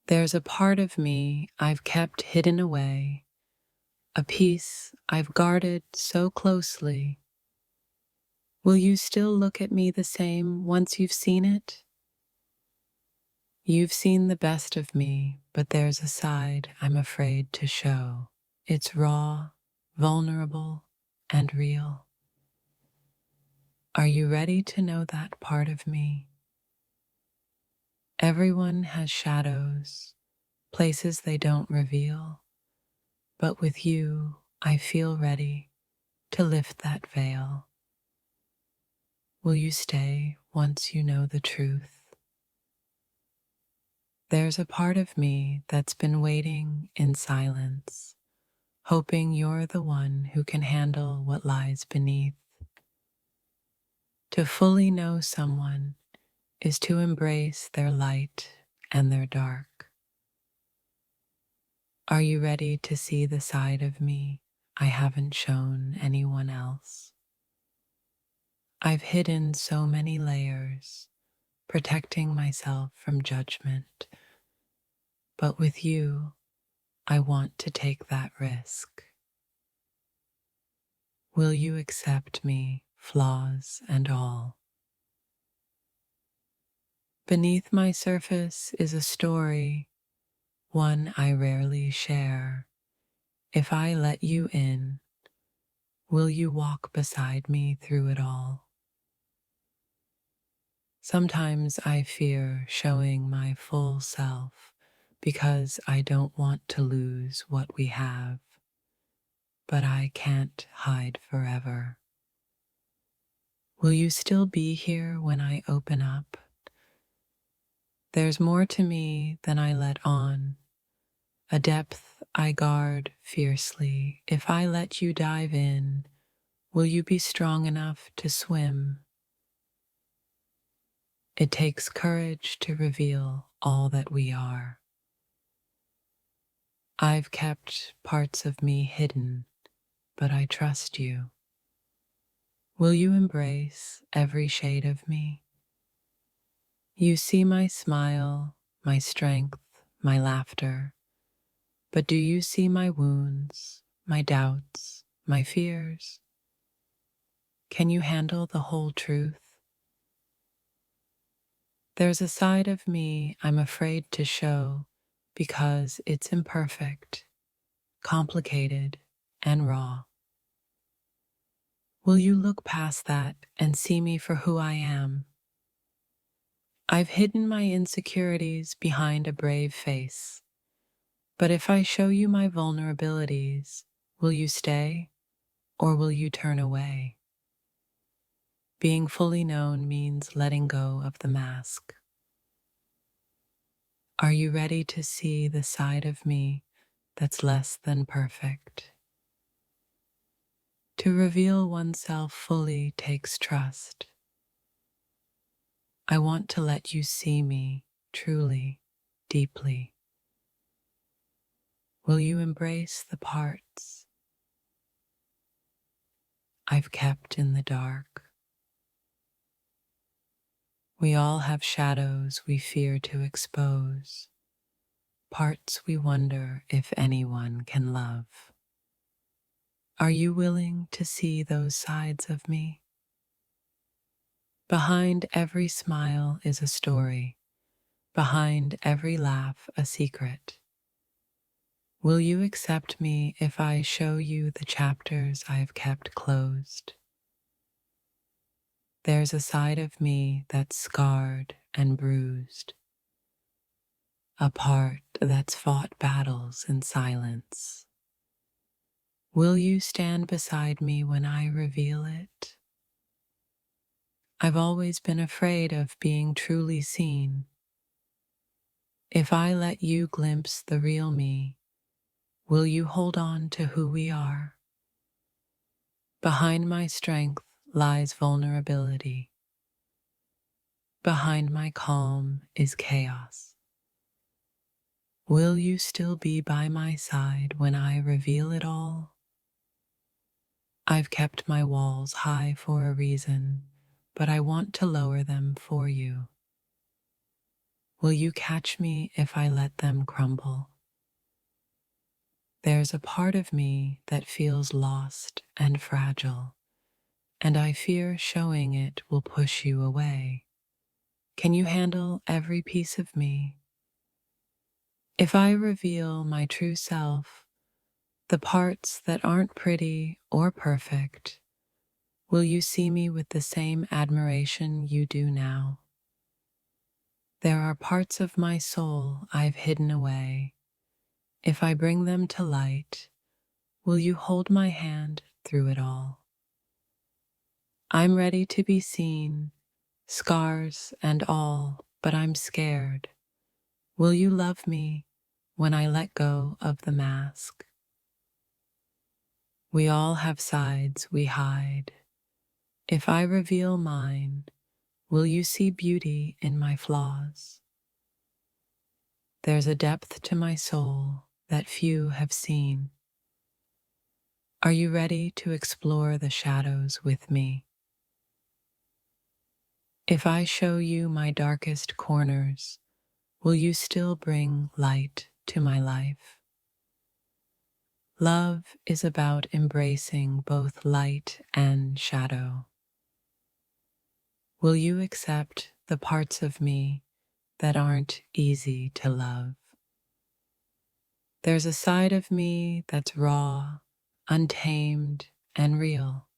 There's a part of me I've kept hidden away, a piece I've guarded so closely. Will you still look at me the same once you've seen it? You've seen the best of me, but there's a side I'm afraid to show. It's raw, vulnerable, and real. Are you ready to know that part of me? Everyone has shadows, places they don't reveal, but with you, I feel ready to lift that veil. Will you stay once you know the truth? There's a part of me that's been waiting in silence, hoping you're the one who can handle what lies beneath. To fully know someone is to embrace their light and their dark. Are you ready to see the side of me I haven't shown anyone else? I've hidden so many layers, protecting myself from judgment, but with you, I want to take that risk. Will you accept me, flaws and all? Beneath my surface is a story, one I rarely share. If I let you in, will you walk beside me through it all? Sometimes I fear showing my full self because I don't want to lose what we have, but I can't hide forever. Will you still be here when I open up? There's more to me than I let on, a depth I guard fiercely. If I let you dive in, will you be strong enough to swim? It takes courage to reveal all that we are. I've kept parts of me hidden, but I trust you. Will you embrace every shade of me? You see my smile, my strength, my laughter, but do you see my wounds, my doubts, my fears? Can you handle the whole truth? There's a side of me I'm afraid to show because it's imperfect, complicated, and raw. Will you look past that and see me for who I am? I've hidden my insecurities behind a brave face, but if I show you my vulnerabilities, will you stay or will you turn away? Being fully known means letting go of the mask. Are you ready to see the side of me that's less than perfect? To reveal oneself fully takes trust. I want to let you see me truly, deeply. Will you embrace the parts I've kept in the dark? We all have shadows we fear to expose, parts we wonder if anyone can love. Are you willing to see those sides of me? Behind every smile is a story, behind every laugh a secret. Will you accept me if I show you the chapters I have kept closed? There's a side of me that's scarred and bruised, a part that's fought battles in silence. Will you stand beside me when I reveal it? I've always been afraid of being truly seen. If I let you glimpse the real me, will you hold on to who we are? Behind my strength lies vulnerability. Behind my calm is chaos. Will you still be by my side when I reveal it all? I've kept my walls high for a reason, but I want to lower them for you. Will you catch me if I let them crumble? There's a part of me that feels lost and fragile, and I fear showing it will push you away. Can you handle every piece of me? If I reveal my true self, the parts that aren't pretty or perfect, will you see me with the same admiration you do now? There are parts of my soul I've hidden away. If I bring them to light, will you hold my hand through it all? I'm ready to be seen, scars and all, but I'm scared. Will you love me when I let go of the mask? We all have sides we hide. If I reveal mine, will you see beauty in my flaws? There's a depth to my soul that few have seen. Are you ready to explore the shadows with me? If I show you my darkest corners, will you still bring light to my life? Love is about embracing both light and shadow. Will you accept the parts of me that aren't easy to love? There's a side of me that's raw, untamed, and real.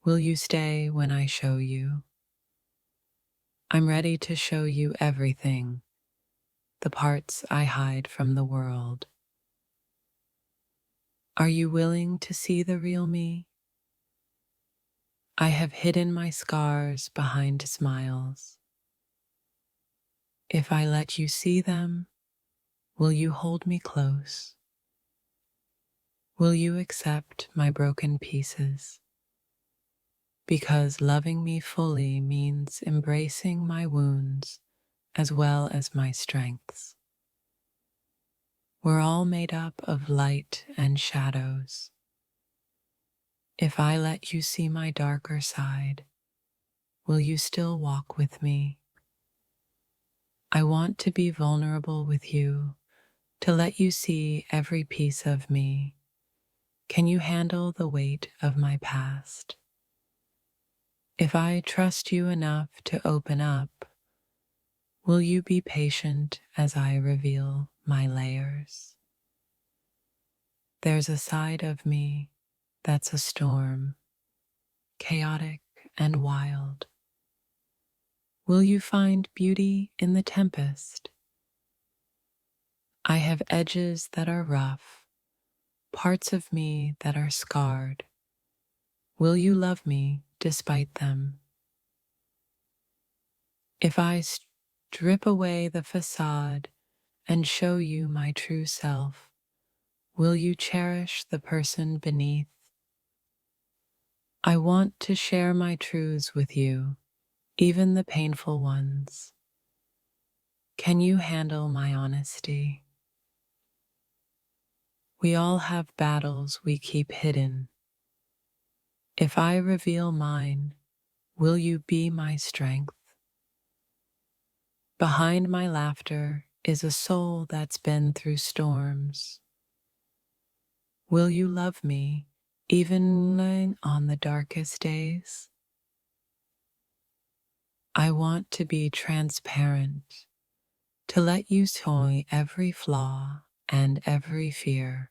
Will you stay when I show you? I'm ready to show you everything, the parts I hide from the world. Are you willing to see the real me? I have hidden my scars behind smiles. If I let you see them, will you hold me close? Will you accept my broken pieces? Because loving me fully means embracing my wounds as well as my strengths. We're all made up of light and shadows. If I let you see my darker side, will you still walk with me? I want to be vulnerable with you, to let you see every piece of me. Can you handle the weight of my past? If I trust you enough to open up, will you be patient as I reveal my layers? There's a side of me that's a storm, chaotic and wild. Will you find beauty in the tempest? I have edges that are rough, parts of me that are scarred. Will you love me despite them? If I strip away the facade and show you my true self, will you cherish the person beneath? I want to share my truths with you, even the painful ones. Can you handle my honesty? We all have battles we keep hidden. If I reveal mine, will you be my strength? Behind my laughter is a soul that's been through storms. Will you love me even on the darkest days? I want to be transparent, to let you see every flaw and every fear.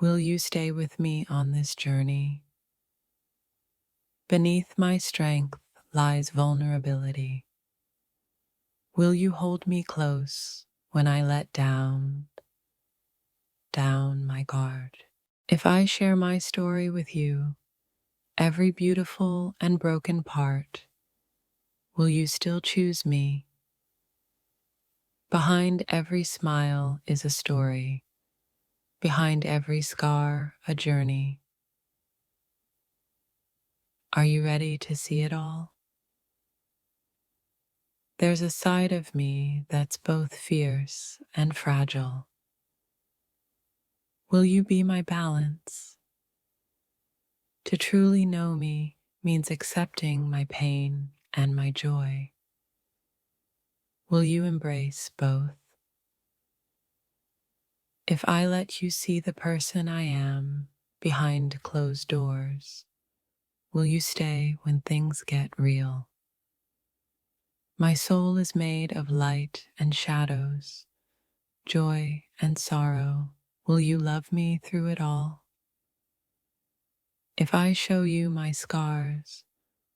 Will you stay with me on this journey? Beneath my strength lies vulnerability. Will you hold me close when I let down my guard? If I share my story with you, every beautiful and broken part, will you still choose me? Behind every smile is a story. Behind every scar, a journey. Are you ready to see it all? There's a side of me that's both fierce and fragile. Will you be my balance? To truly know me means accepting my pain and my joy. Will you embrace both? If I let you see the person I am behind closed doors, will you stay when things get real? My soul is made of light and shadows, joy and sorrow. Will you love me through it all? If I show you my scars,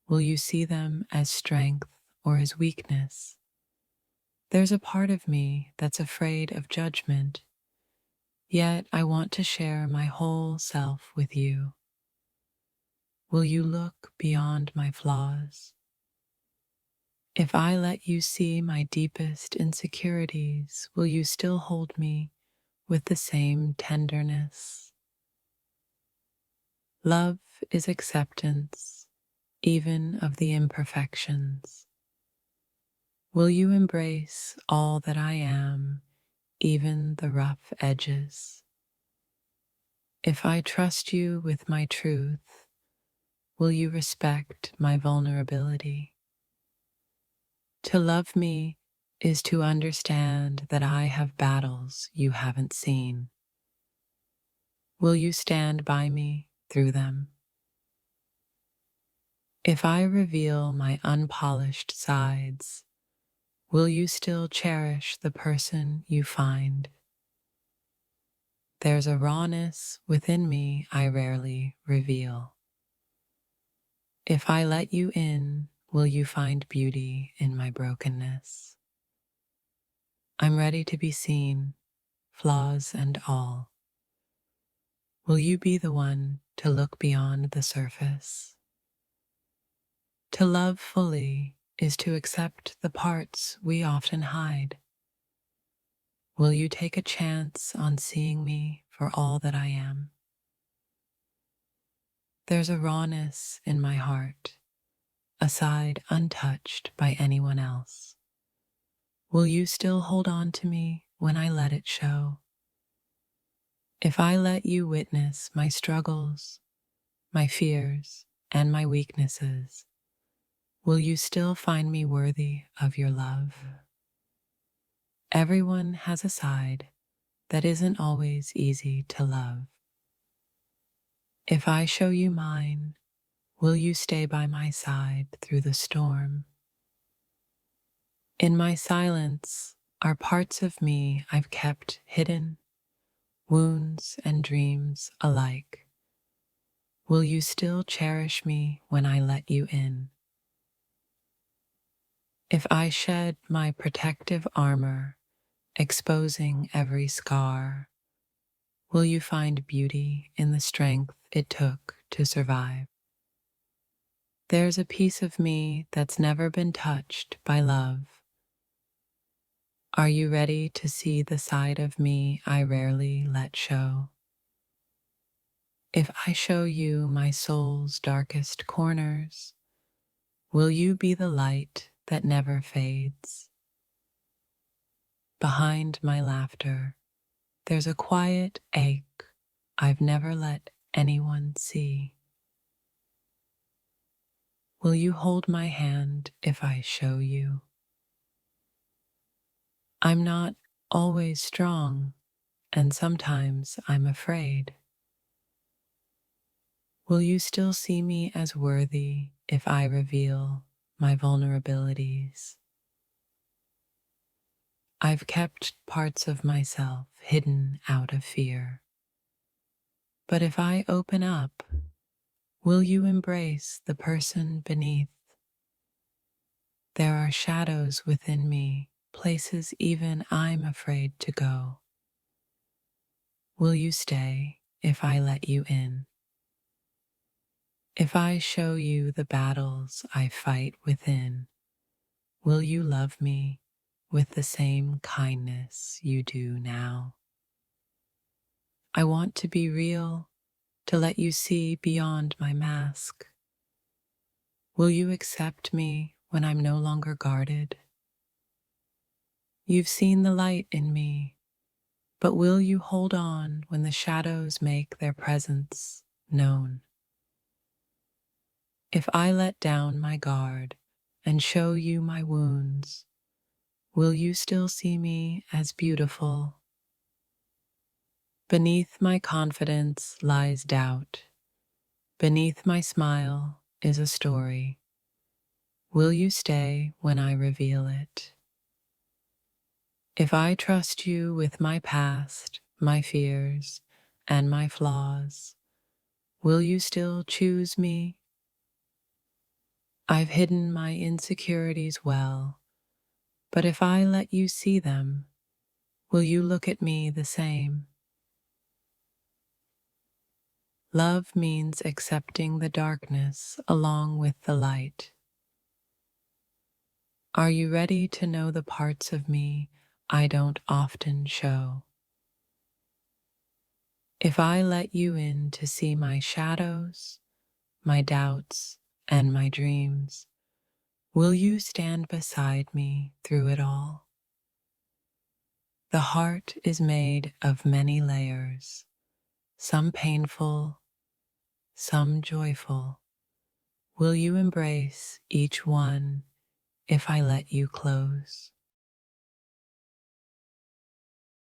will you see them as strength or as weakness? There's a part of me that's afraid of judgment, yet I want to share my whole self with you. Will you look beyond my flaws? If I let you see my deepest insecurities, will you still hold me with the same tenderness? Love is acceptance, even of the imperfections. Will you embrace all that I am, even the rough edges? If I trust you with my truth, will you respect my vulnerability? To love me is to understand that I have battles you haven't seen. Will you stand by me through them? If I reveal my unpolished sides, will you still cherish the person you find? There's a rawness within me I rarely reveal. If I let you in, will you find beauty in my brokenness? I'm ready to be seen, flaws and all. Will you be the one to look beyond the surface? To love fully is to accept the parts we often hide. Will you take a chance on seeing me for all that I am? There's a rawness in my heart, a side untouched by anyone else. Will you still hold on to me when I let it show? If I let you witness my struggles, my fears, and my weaknesses, will you still find me worthy of your love? Everyone has a side that isn't always easy to love. If I show you mine, will you stay by my side through the storm? In my silence are parts of me I've kept hidden, wounds and dreams alike. Will you still cherish me when I let you in? If I shed my protective armor, exposing every scar, will you find beauty in the strength it took to survive? There's a piece of me that's never been touched by love. Are you ready to see the side of me I rarely let show? If I show you my soul's darkest corners, will you be the light that never fades? Behind my laughter, there's a quiet ache I've never let anyone see. Will you hold my hand if I show you? I'm not always strong, and sometimes I'm afraid. Will you still see me as worthy if I reveal my vulnerabilities? I've kept parts of myself hidden out of fear. But if I open up, will you embrace the person beneath? There are shadows within me, places even I'm afraid to go. Will you stay if I let you in? If I show you the battles I fight within, will you love me with the same kindness you do now? I want to be real, to let you see beyond my mask. Will you accept me when I'm no longer guarded? You've seen the light in me, but will you hold on when the shadows make their presence known? If I let down my guard and show you my wounds, will you still see me as beautiful? Beneath my confidence lies doubt. Beneath my smile is a story. Will you stay when I reveal it? If I trust you with my past, my fears, and my flaws, will you still choose me? I've hidden my insecurities well, but if I let you see them, will you look at me the same? Love means accepting the darkness along with the light. Are you ready to know the parts of me I don't often show? If I let you in to see my shadows, my doubts, and my dreams, will you stand beside me through it all? The heart is made of many layers, some painful, some joyful. Will you embrace each one if I let you close?